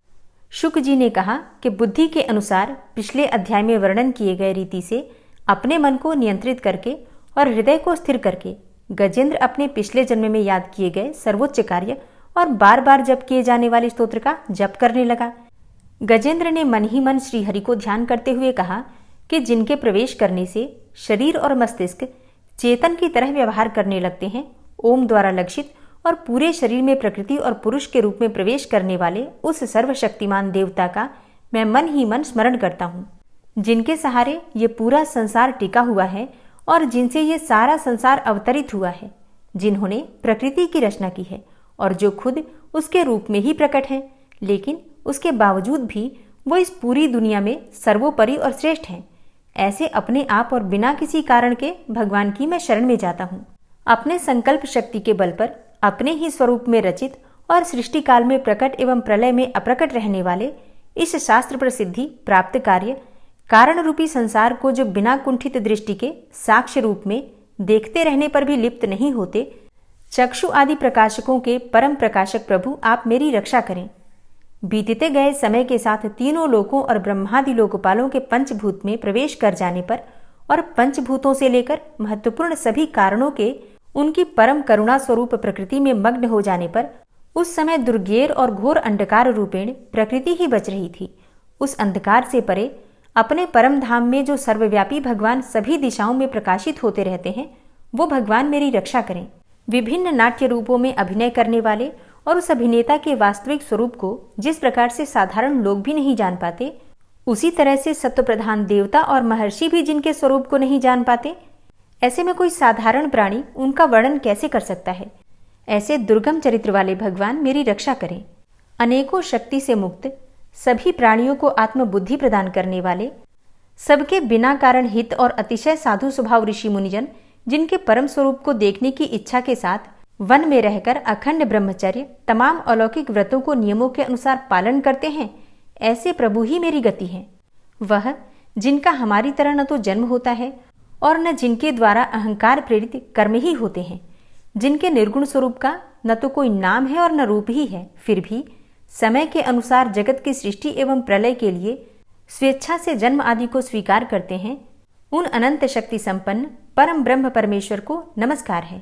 शुक जी ने कहा कि बुद्धि के अनुसार पिछले अध्याय में वर्णन किए गए रीति से अपने मन को नियंत्रित करके और हृदय को स्थिर करके गजेंद्र अपने पिछले जन्म में याद किए गए सर्वोच्च कार्य और बार बार जप किए जाने वाले स्तोत्र का जप करने लगा। गजेंद्र ने मन ही मन श्री हरि को ध्यान करते हुए कहा कि जिनके प्रवेश करने से शरीर और मस्तिष्क चेतन की तरह व्यवहार करने लगते हैं, ओम द्वारा लक्षित और पूरे शरीर में प्रकृति और पुरुष के रूप में प्रवेश करने वाले उस सर्वशक्तिमान देवता का मैं मन ही मन स्मरण करता हूँ, जिनके सहारे ये पूरा संसार टिका हुआ है और जिनसे ये सारा संसार अवतरित हुआ है, जिन्होंने प्रकृति की रचना की है और जो खुद उसके रूप में ही प्रकट है, लेकिन उसके बावजूद भी वो इस पूरी दुनिया में सर्वोपरि और श्रेष्ठ हैं। ऐसे अपने आप और बिना किसी कारण के भगवान की मैं शरण में जाता हूँ। अपने संकल्प शक्ति के बल पर अपने ही स्वरूप में रचित और सृष्टि काल में प्रकट एवं प्रलय में अप्रकट रहने वाले इस शास्त्र प्रसिद्धि प्राप्त कार्य कारण रूपी संसार को जो बिना कुंठित दृष्टि के साक्ष्य रूप में देखते रहने पर भी लिप्त नहीं होते, चक्षु आदि प्रकाशकों के परम प्रकाशक प्रभु आप मेरी रक्षा करें। बीतते गए समय के साथ तीनों लोकों और ब्रह्मादि लोकपालों के पंचभूत में प्रवेश कर जाने पर और पंचभूतों से लेकर महत्वपूर्ण सभी कारणों के उनकी परम करुणा स्वरूप प्रकृति में मग्न हो जाने पर उस समय दुर्गेर और घोर अंधकार रूपेण प्रकृति ही बच रही थी। उस अंधकार से परे अपने परम धाम में जो सर्वव्यापी भगवान सभी दिशाओं में प्रकाशित होते रहते हैं, वो भगवान मेरी रक्षा करें। विभिन्न नाट्य रूपों में अभिनय करने वाले और उस अभिनेता के वास्तविक स्वरूप को जिस प्रकार से साधारण लोग भी नहीं जान पाते, उसी तरह से सत्व प्रधान देवता और महर्षि भी जिनके स्वरूप को नहीं जान पाते, ऐसे में कोई साधारण प्राणी उनका वर्णन कैसे कर सकता है। ऐसे दुर्गम चरित्र वाले भगवान मेरी रक्षा करें। अनेकों शक्ति से मुक्त, सभी प्राणियों को आत्मबुद्धि प्रदान करने वाले, सबके बिना कारण हित और अतिशय साधु स्वभाव ऋषि मुनिजन जिनके परम स्वरूप को देखने की इच्छा के साथ वन में रहकर अखंड ब्रह्मचर्य तमाम अलौकिक व्रतों को नियमों के अनुसार पालन करते हैं, ऐसे प्रभु ही मेरी गति है। वह जिनका हमारी तरह न तो जन्म होता है और न जिनके द्वारा अहंकार प्रेरित कर्म ही होते हैं, जिनके निर्गुण स्वरूप का न तो कोई नाम है और न रूप ही है, फिर भी समय के अनुसार जगत की सृष्टि एवं प्रलय के लिए स्वेच्छा से जन्म आदि को स्वीकार करते हैं, उन अनंत शक्ति संपन्न परम ब्रह्म परमेश्वर को नमस्कार है।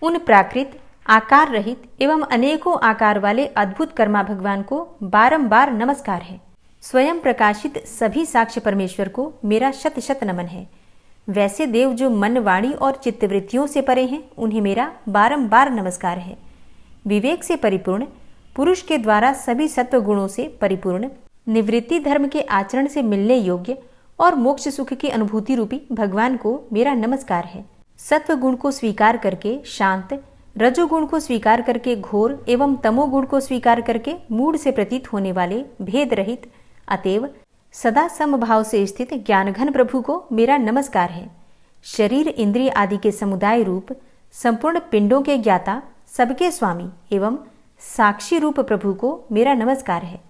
उन प्राकृत आकार रहित एवं अनेकों आकार वाले अद्भुत कर्मा भगवान को बारंबार नमस्कार है। स्वयं प्रकाशित सभी साक्ष्य परमेश्वर को मेरा शत शत नमन है। वैसे देव जो मन वाणी और चित्तवृत्तियों से परे हैं, उन्हें मेरा बारंबार नमस्कार है। विवेक से परिपूर्ण, पुरुष के द्वारा सभी सत्व गुणों से परिपूर्ण, निवृत्ति धर्म के आचरण से मिलने योग्य और मोक्ष सुख की अनुभूति रूपी भगवान को मेरा नमस्कार है। सत्व गुण को स्वीकार करके शांत, रजोगुण को स्वीकार करके घोर एवं तमोगुण को स्वीकार करके मूढ़ से प्रतीत होने वाले भेद रहित, अतएव सदा समभाव से स्थित ज्ञानघन प्रभु को मेरा नमस्कार है। शरीर इंद्रिय आदि के समुदाय रूप संपूर्ण पिंडों के ज्ञाता, सबके स्वामी एवं साक्षी रूप प्रभु को मेरा नमस्कार है।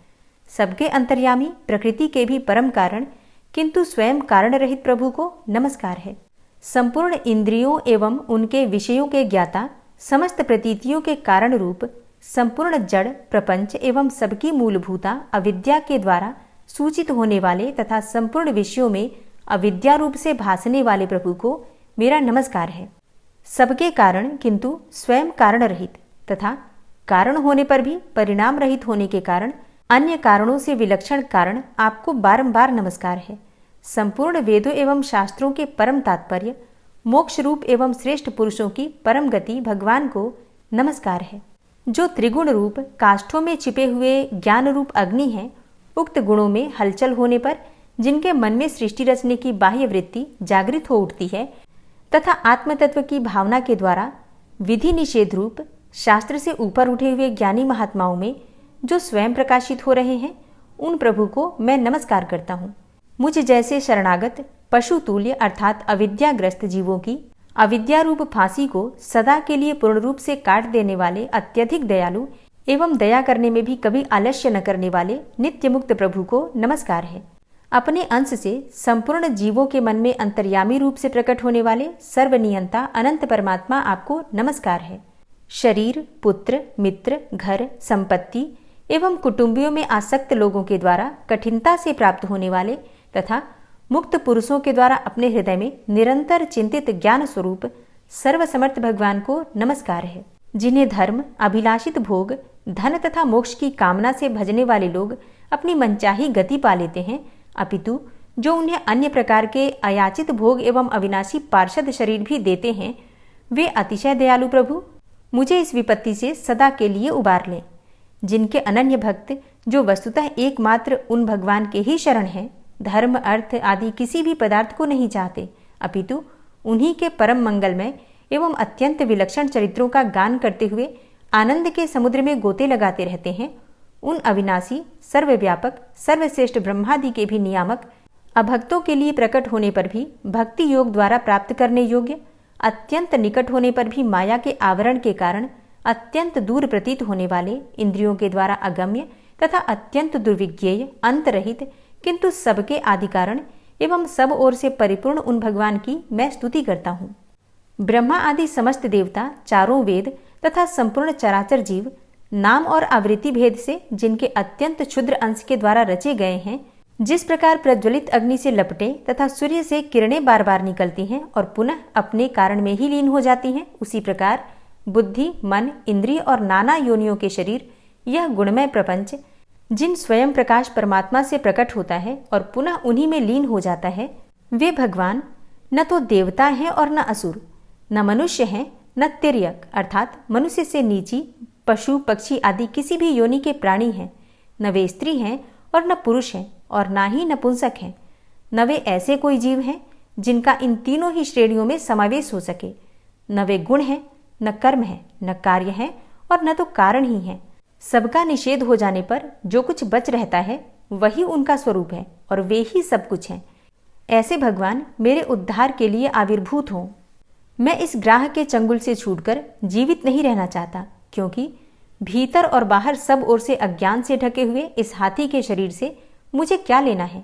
सबके अंतर्यामी, प्रकृति के भी परम कारण किंतु स्वयं कारण रहित प्रभु को नमस्कार है। संपूर्ण इंद्रियों एवं उनके विषयों के ज्ञाता, समस्त प्रतीतियों के कारण रूप संपूर्ण जड़ प्रपंच एवं सबकी मूलभूता अविद्या के द्वारा सूचित होने वाले तथा संपूर्ण विषयों में अविद्या रूप से भासने वाले प्रभु को मेरा नमस्कार है। सबके कारण किंतु स्वयं कारण रहित तथा कारण होने पर भी परिणाम रहित होने के कारण अन्य कारणों से विलक्षण कारण आपको बारंबार नमस्कार है। संपूर्ण वेदों एवं शास्त्रों के परम तात्पर्य, मोक्ष रूप एवं श्रेष्ठ पुरुषों की परम गति भगवान को नमस्कार है। जो त्रिगुण रूप काष्ठों में छिपे हुए ज्ञान रूप अग्नि है, उक्त गुणों में हलचल होने पर जिनके मन में सृष्टि रचने की बाह्य वृत्ति जागृत हो उठती है तथा आत्मतत्व की भावना के द्वारा विधि निषेध रूप शास्त्र से ऊपर उठे हुए ज्ञानी महात्माओं में जो स्वयं प्रकाशित हो रहे हैं, उन प्रभु को मैं नमस्कार करता हूँ। मुझ जैसे शरणागत पशु तुल्य अर्थात अविद्याग्रस्त जीवों की अविद्या रूप फांसी को सदा के लिए पूर्ण रूप से काट देने वाले अत्यधिक दयालु एवं दया करने में भी कभी आलस्य न करने वाले नित्य मुक्त प्रभु को नमस्कार है। अपने अंश से संपूर्ण जीवों के मन में अंतर्यामी रूप से प्रकट होने वाले सर्वनियंता अनंत परमात्मा आपको नमस्कार है। शरीर, पुत्र, मित्र, घर, संपत्ति एवं कुटुंबियों में आसक्त लोगों के द्वारा कठिनता से प्राप्त होने वाले तथा मुक्त पुरुषों के द्वारा अपने हृदय में निरंतर चिंतित ज्ञान स्वरूप सर्वसमर्थ भगवान को नमस्कार है। जिन्हें धर्म, अभिलाषित भोग, धन तथा मोक्ष की कामना से भजने वाले लोग अपनी मनचाही गति पा लेते हैं, अपितु जो उन्हें अन्य प्रकार के अयाचित भोग एवं अविनाशी पार्षद शरीर भी देते हैं, वे अतिशय दयालु प्रभु मुझे इस विपत्ति से सदा के लिए उबार लें। जिनके अनन्य भक्त जो वस्तुतः एकमात्र उन भगवान के ही शरण हैं, धर्म, अर्थ आदि किसी भी पदार्थ को नहीं चाहते, अपितु उन्हीं के परम मंगलमय एवं अत्यंत विलक्षण चरित्रों का गान करते हुए आनंद के समुद्र में गोते लगाते रहते हैं, उन अविनाशी, सर्वव्यापक, सर्वश्रेष्ठ ब्रह्मादि के भी नियामक, अभक्तों के लिए प्रकट होने पर भी भक्ति योग द्वारा प्राप्त करने योग्य, अत्यंत निकट होने पर भी माया के आवरण के कारण अत्यंत दूर प्रतीत होने वाले, इंद्रियों के द्वारा अगम्य तथा अत्यंत दुर्विज्ञेय, अंतरहित किंतु सबके आदि कारण एवं सब ओर से परिपूर्ण उन भगवान की मैं स्तुति करता हूँ। ब्रह्मा आदि समस्त देवता, चारों वेद तथा संपूर्ण चराचर जीव नाम और आवृत्ति भेद से जिनके अत्यंत क्षुद्र अंश के द्वारा रचे गए हैं, जिस प्रकार प्रज्वलित अग्नि से लपटे तथा सूर्य से किरणें बार बार निकलती हैं और पुनः अपने कारण में ही लीन हो जाती हैं, उसी प्रकार बुद्धि, मन, इंद्रिय और नाना योनियों के शरीर, यह गुणमय प्रपंच जिन स्वयं प्रकाश परमात्मा से प्रकट होता है और पुनः उन्हीं में लीन हो जाता है, वे भगवान न तो देवता हैं और न असुर, न मनुष्य हैं न तिर्यक अर्थात मनुष्य से नीची, पशु, पक्षी आदि किसी भी योनि के प्राणी हैं, न वे स्त्री हैं और न पुरुष हैं और ना ही नपुंसक हैं, न वे ऐसे कोई जीव हैं जिनका इन तीनों ही श्रेणियों में समावेश हो सके, न वे गुण हैं, न कर्म है, न कार्य है और न तो कारण ही है। सबका निषेध हो जाने पर जो कुछ बच रहता है वही उनका स्वरूप है और वे ही सब कुछ हैं। ऐसे भगवान मेरे उद्धार के लिए आविर्भूत हों। मैं इस ग्राह के चंगुल से छूटकर जीवित नहीं रहना चाहता, क्योंकि भीतर और बाहर सब ओर से अज्ञान से ढके हुए इस हाथी के शरीर से मुझे क्या लेना है।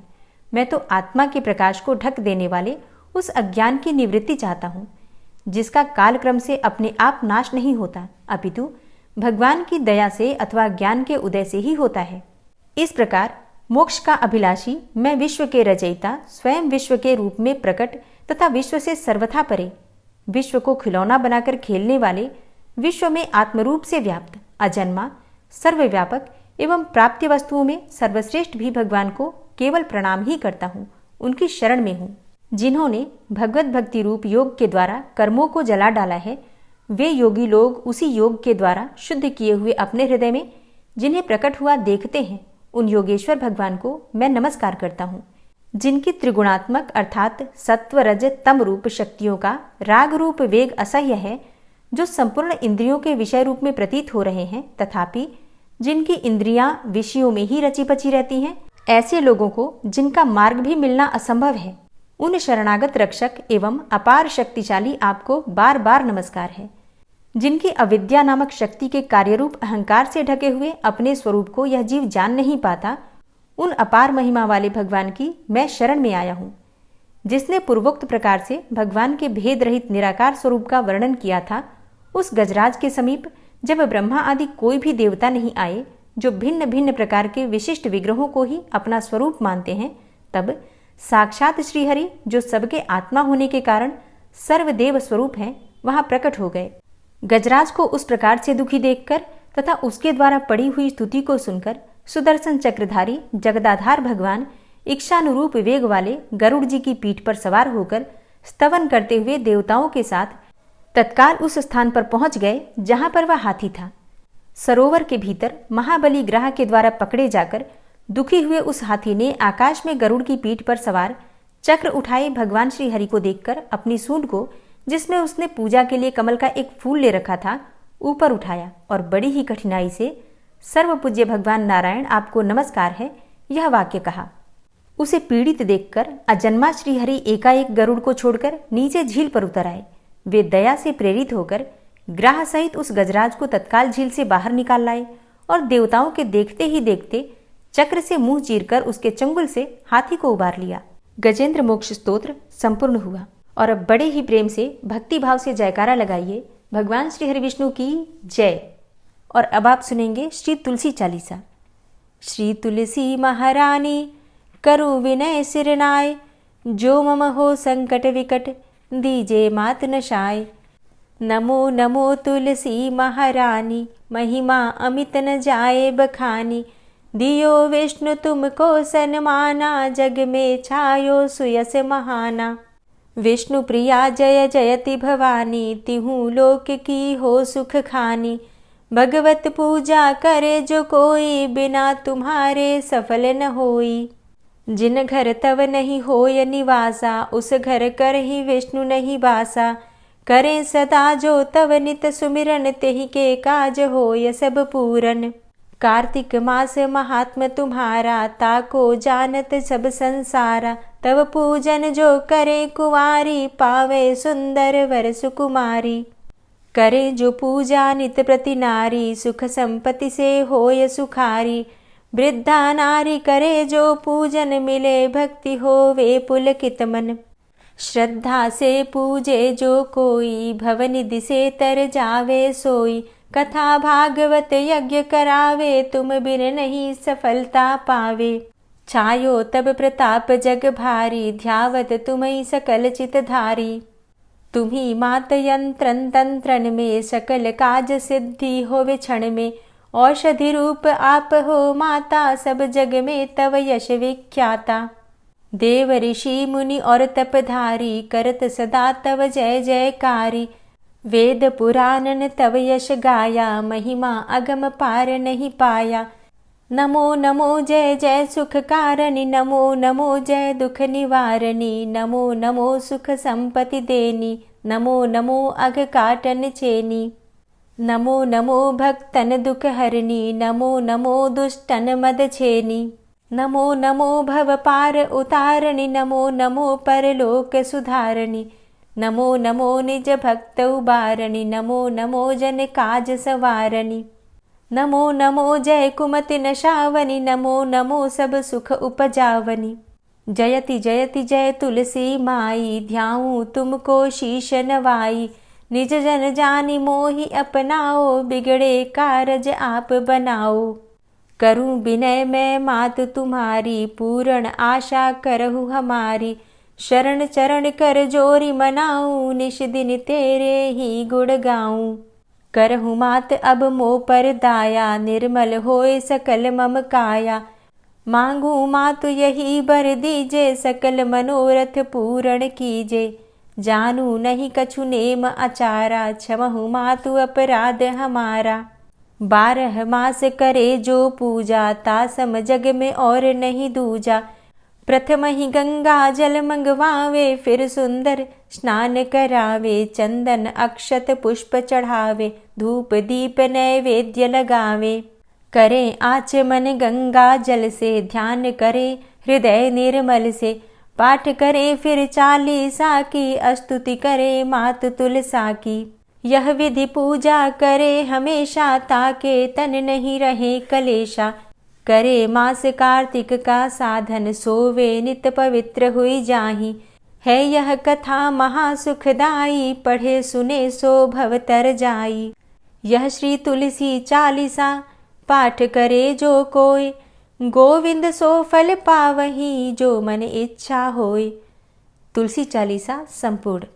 मैं तो आत्मा के प्रकाश को ढक देने वाले उस अज्ञान की निवृत्ति चाहता हूँ, जिसका कालक्रम से अपने आप नाश नहीं होता, अपितु भगवान की दया से अथवा ज्ञान के उदय से ही होता है। इस प्रकार मोक्ष का अभिलाषी मैं विश्व के रचयिता, स्वयं विश्व के रूप में प्रकट तथा विश्व से सर्वथा परे, विश्व को खिलौना बनाकर खेलने वाले, विश्व में आत्मरूप से व्याप्त, अजन्मा, सर्वव्यापक एवं प्राप्य वस्तुओं में सर्वश्रेष्ठ भी भगवान को केवल प्रणाम ही करता हूँ, उनकी शरण में हूँ। जिन्होंने भगवत भक्ति रूप योग के द्वारा कर्मों को जला डाला है, वे योगी लोग उसी योग के द्वारा शुद्ध किए हुए अपने हृदय में जिन्हें प्रकट हुआ देखते हैं, उन योगेश्वर भगवान को मैं नमस्कार करता हूँ। जिनकी त्रिगुणात्मक अर्थात सत्व, रज, तम रूप शक्तियों का राग रूप वेग असह्य है, जो संपूर्ण इंद्रियों के विषय रूप में प्रतीत हो रहे हैं, तथापि जिनकी इंद्रियां विषयों में ही रची पची रहती हैं, ऐसे लोगों को जिनका मार्ग भी मिलना असंभव है, उन शरणागत रक्षक एवं अपार शक्तिशाली आपको बार बार नमस्कार है। जिनकी अविद्या नामक शक्ति के कार्यरूप अहंकार से ढके हुए अपने स्वरूप को यह जीव जान नहीं पाता, उन अपार महिमा वाले भगवान की मैं शरण में आया हूँ। जिसने पूर्वोक्त प्रकार से भगवान के भेद रहित निराकार स्वरूप का वर्णन किया था, उस गजराज के समीप जब ब्रह्मा आदि कोई भी देवता नहीं आए, जो भिन्न भिन्न प्रकार के विशिष्ट विग्रहों को ही अपना स्वरूप मानते हैं, तब साक्षात श्रीहरि, जो सबके आत्मा होने के कारण सर्वदेव स्वरूप हैं, वहां प्रकट हो गए। गजराज को उस प्रकार से दुखी देखकर तथा उसके द्वारा पड़ी हुई स्तुति को सुनकर सुदर्शन चक्रधारी जगदाधार भगवान इच्छानुरूप वेग वाले गरुड़ जी की पीठ पर सवार होकर स्तवन करते हुए देवताओं के साथ तत्काल उस स्थान पर पहुंच गए जहां पर वह हाथी था। सरोवर के भीतर महाबली ग्रह के द्वारा पकड़े जाकर दुखी हुए उस हाथी ने आकाश में गरुड़ की पीठ पर सवार चक्र उठाए भगवान श्री हरि को देखकर अपनी सूंड को, जिसमें उसने पूजा के लिए कमल का एक फूल ले रखा था, ऊपर उठाया और बड़ी ही कठिनाई से सर्वपूज्य भगवान नारायण आपको नमस्कार है, यह वाक्य कहा। उसे पीड़ित देखकर अजन्मा श्री हरि एकाएक गरुड़ को छोड़कर नीचे झील पर उतर आए। वे दया से प्रेरित होकर ग्राह सहित उस गजराज को तत्काल झील से बाहर निकाल लाए और देवताओं के देखते ही देखते चक्र से मुंह चीरकर उसके चंगुल से हाथी को उबार लिया। गजेंद्र मोक्ष स्तोत्र संपूर्ण हुआ। और अब बड़े ही प्रेम से भक्ति भाव से जयकारा लगाइए भगवान श्री हरि विष्णु की जय। और अब आप सुनेंगे श्री तुलसी चालीसा। श्री तुलसी महारानी करु विनय सिरनाय, जो मम हो संकट विकट दीजे मात नशाय। नमो नमो तुलसी महारानी, महिमा अमित न जाए बखानी। दियो विष्णु तुमको सन्माना, जग में छायो सुयस महाना। विष्णु प्रिया जय जयति भवानी, तिहु लोक की हो सुख खानी। भगवत पूजा करे जो कोई, बिना तुम्हारे सफल न होई। जिन घर तव नहीं होय निवासा, उस घर कर ही विष्णु नहीं बासा। करें सदा जो तव नित सुमिरन, तेहि के काज होय सब पूरन। कार्तिक मास महात्म तुम्हारा, ताको जानत सब संसारा। तव पूजन जो करे कुंवारी, पावे सुंदर वर सुकुमारी। करे जो पूजा नित प्रति नारी, सुख संपत्ति से होय सुखारी। वृद्धा नारी करे जो पूजन, मिले भक्ति होवे पुलकित मन। श्रद्धा से पूजे जो कोई, भवनिधि से तर जावे सोई। कथा भागवत यज्ञ करावे, तुम बिन नहीं सफलता पावे। छायो तब प्रताप जग भारी, ध्यावत तुम्हि सकल चित धारी। तुम्ही मात यंत्रन तंत्रन में, सकल काज सिद्धि होवे क्षण में। औषधि रूप आप हो माता, सब जग में तव यश विख्याता। देव ऋषि मुनि और तपधारी, करत सदा तव जय जयकारी। वेद पुराणन तव यश गाया, महिमा अगम पार नहीं पाया। नमो नमो जय जय सुख कारणि, नमो नमो जय दुख निवारणी। नमो नमो सुख संपत्ति देनी, नमो नमो अघ काटन चेनी। नमो नमो भक्तन दुख हरणी, नमो नमो दुष्टन मद छेनी। नमो नमो भव पार उतारणी, नमो नमो परलोक सुधारणी। नमो नमो निज भक्त उबारणी, नमो नमो जन काज सवारणी। नमो नमो जय कुमति नशावनी, नमो नमो सब सुख उपजावनी। जयति जयति जय तुलसी माई, ध्याऊं तुमको शीश नवाई। निज जन जानी मोहि अपनाओ, बिगड़े कारज आप बनाओ। करूं विनय मैं मात तुम्हारी, पूर्ण आशा करहु हमारी। शरण चरण कर जोरी मनाऊं, निश दिन तेरे ही गुण गाऊं। करहु मात अब मोह पर दाया, निर्मल होए सकल मम काया। मांगू मातु यही बर दीजे, सकल मनोरथ पूर्ण कीजे। जानू नहीं कछु नेम आचारा, क्षमहु मातु अपराध हमारा। 12 मास करे जो पूजा, तासम जग में और नहीं दूजा। प्रथम ही गंगा जल मंगवावे, फिर सुंदर स्नान करावे। चंदन अक्षत पुष्प चढ़ावे, धूप दीप नैवेद्य लगावे। करें आचमन गंगा जल से, ध्यान करे हृदय निर्मल से। पाठ करे फिर चालीसा की, स्तुति करे मात तुलसा की। यह विधि पूजा करे हमेशा, ताके तन नहीं रहे कलेशा। करे मास कार्तिक का साधन, सोवे नित पवित्र हुई जाहि। है यह कथा महासुखदाई, पढ़े सुने सो भव तर जाई। यह श्री तुलसी चालीसा, पाठ करे जो कोय। गोविंद सो फल पावही, जो मन इच्छा होय। तुलसी चालीसा संपूर्ण।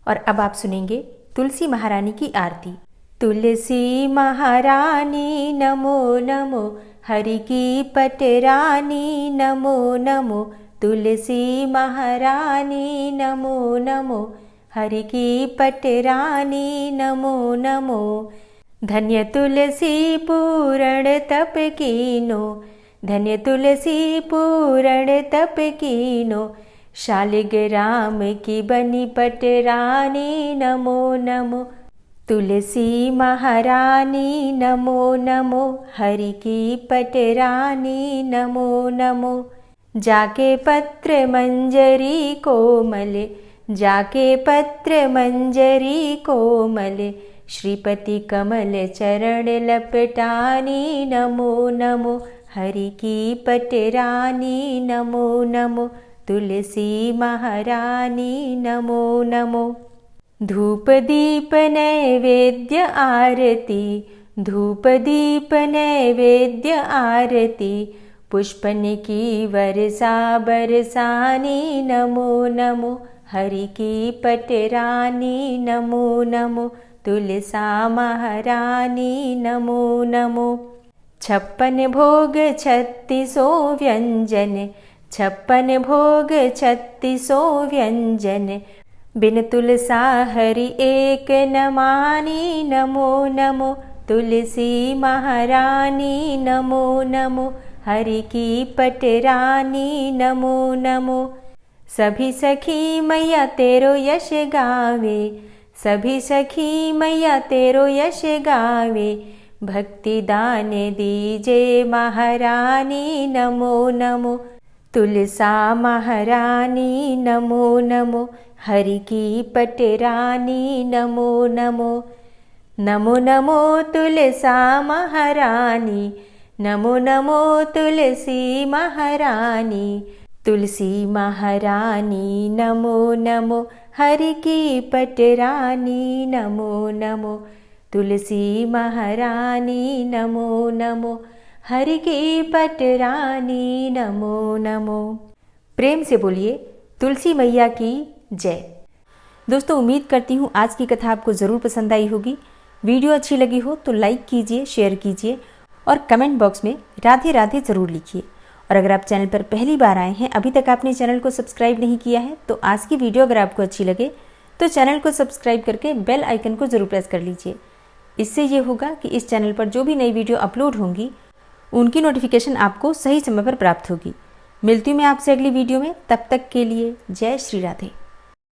और अब आप सुनेंगे तुलसी महारानी की आरती। तुलसी महारानी नमो नमो, हरि की पटरानी नमो नमो। तुलसी महारानी नमो नमो, हरि की पटरानी नमो नमो। धन्य तुलसी पूर्ण तप कीनो, धन्य तुलसी पूरण तप कीनो, शालिग्राम की बनी पटरानी। नमो नमो तुलसी महारानी, नमो नमो हरि की पटरानी। नमो नमो जाके पत्र मंजरी कोमल, जाके पत्र मंजरी कोमल, श्रीपति कमल चरण लपटानी। नमो नमो हरि की पटरानी। नमो नमो तुलसी महारानी। नमो नमो धूप दीप नैवेद्य आरती, धूप दीप नैवेद्य आरती, पुष्पन की वर्षा बरसानी। नमो नमो हरि की पटरानी। नमो नमो तुलसा महारानी। नमो नमो 56 भोग 36 व्यंजन, 56 भोग 36 व्यंजन, बिन तुलसा हरि एक न मानी। नमो नमो तुलसी महारानी। नमो नमो हरि की पटरानी। नमो नमो सभी सखी मैया तेरो यश गावे, सभी सखी मैया तेरो यश गावे, भक्ति दान दीजे महारानी। नमो नमो तुलसा महारानी। नमो नमो हरि की पटरानी। नमो नमो नमो नमो तुलसा महारानी। नमो नमो तुलसी महारानी, तुलसी महारानी। नमो नमो हरि की पटरानी। नमो नमो तुलसी महारानी। नमो नमो हरि की पटरानी। नमो नमो। प्रेम से बोलिए तुलसी मैया की जय। दोस्तों, उम्मीद करती हूँ आज की कथा आपको ज़रूर पसंद आई होगी। वीडियो अच्छी लगी हो तो लाइक कीजिए, शेयर कीजिए और कमेंट बॉक्स में राधे राधे ज़रूर लिखिए। और अगर आप चैनल पर पहली बार आए हैं, अभी तक आपने चैनल को सब्सक्राइब नहीं किया है, तो आज की वीडियो अगर आपको अच्छी लगे तो चैनल को सब्सक्राइब करके बेल आइकन को ज़रूर प्रेस कर लीजिए। इससे ये होगा कि इस चैनल पर जो भी नई वीडियो अपलोड होंगी उनकी नोटिफिकेशन आपको सही समय पर प्राप्त होगी। मिलती हूँ मैं आपसे अगली वीडियो में, तब तक के लिए जय श्री राधे।